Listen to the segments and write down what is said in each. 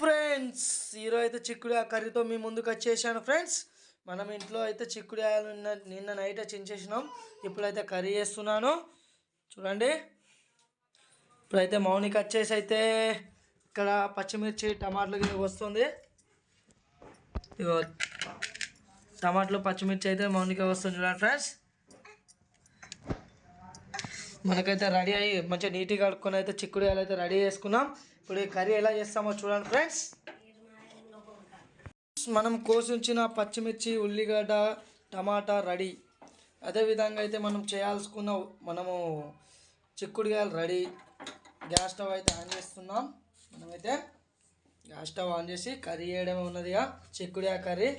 Friends ఈరోజు అయితే చిక్కుడు కర్రీతో మీ ముందుకు వచ్చేసాను ఫ్రెండ్స్. మనం ఇంట్లో అయితే చిక్కుడుకాయలు నిన్న నైట్ చించేసినాం. ఇప్పుడైతే కర్రీ చేస్తున్నాను చూడండి. ఇప్పుడైతే మౌనికి వచ్చేసి అయితే ఇక్కడ పచ్చిమిర్చి టమాటాలు వస్తుంది. ఇగో టమాటాలు పచ్చిమిర్చి అయితే మౌనికి వస్తుంది చూడండి ఫ్రెండ్స్. మనకైతే రెడీ అయ్యి మంచిగా నీట్గా కడుక్కొని అయితే చిక్కుడుకాయలు అయితే రెడీ చేసుకున్నాం. ఇప్పుడు ఈ కర్రీ ఎలా చేస్తామో చూడండి ఫ్రెండ్స్. మనం కోసించిన పచ్చిమిర్చి ఉల్లిగడ్డ టమాటా రెడీ. అదేవిధంగా అయితే మనం చేయాల్సుకున్న మనము చిక్కుడుకాయలు రెడీ. గ్యాస్ స్టవ్ అయితే ఆన్ చేస్తున్నాం. మనమైతే గ్యాస్ స్టవ్ ఆన్ చేసి కర్రీ చేయడమే ఉన్నదిగా చిక్కుడుకాయ కర్రీ.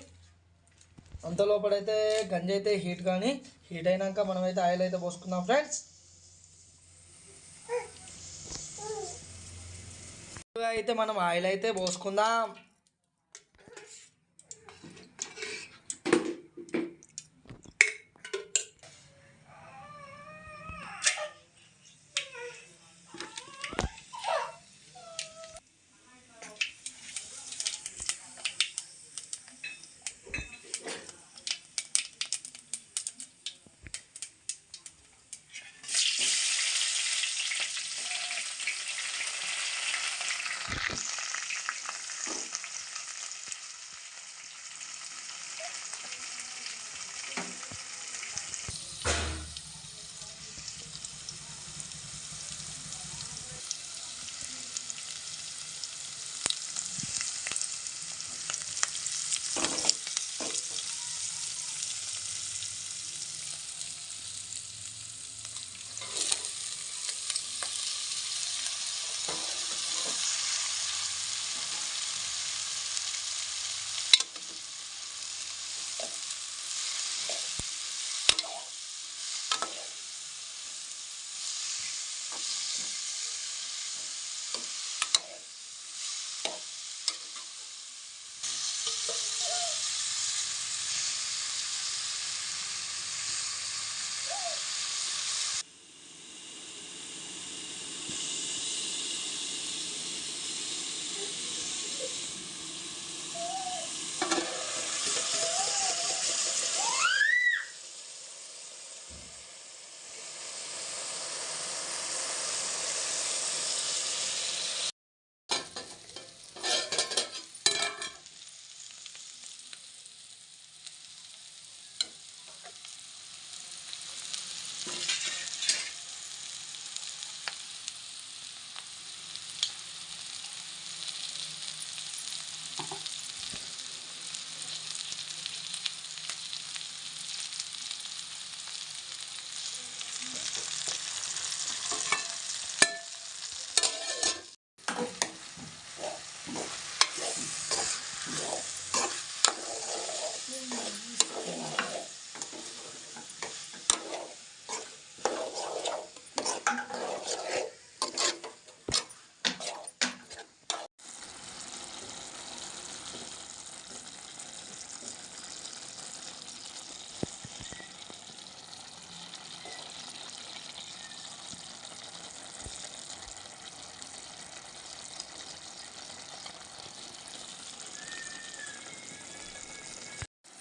అంతలోపడైతే గంజి అయితే హీట్ అయినాక మనమైతే ఆయిల్ అయితే పోసుకుందాం ఫ్రెండ్స్. అయితే మనం ఆయిల్ అయితే పోసుకుందాం.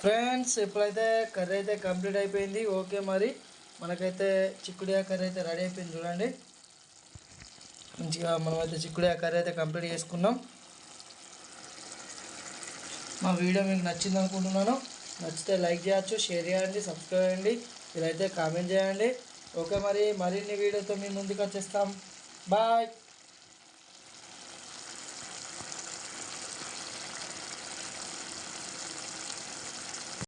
ఫ్రెండ్స్ ఇప్పుడైతే కర్రీ అయితే కంప్లీట్ అయిపోయింది. ఓకే, మరి మనకైతే చిక్కుడుకాయ కర్రీ అయితే రెడీ అయిపోయింది చూడండి. మంచిగా మనమైతే చిక్కుడుకాయ కర్రీ అయితే కంప్లీట్ చేసుకున్నాం. మా వీడియో మీకు నచ్చింది అనుకుంటున్నాను. నచ్చితే లైక్ చేయొచ్చు, షేర్ చేయండి, సబ్స్క్రైబ్ చేయండి, ఇదైతే కామెంట్ చేయండి. ఓకే, మరి మరిన్ని వీడియోతో మీ ముందుకు వచ్చేస్తాం. బాయ్.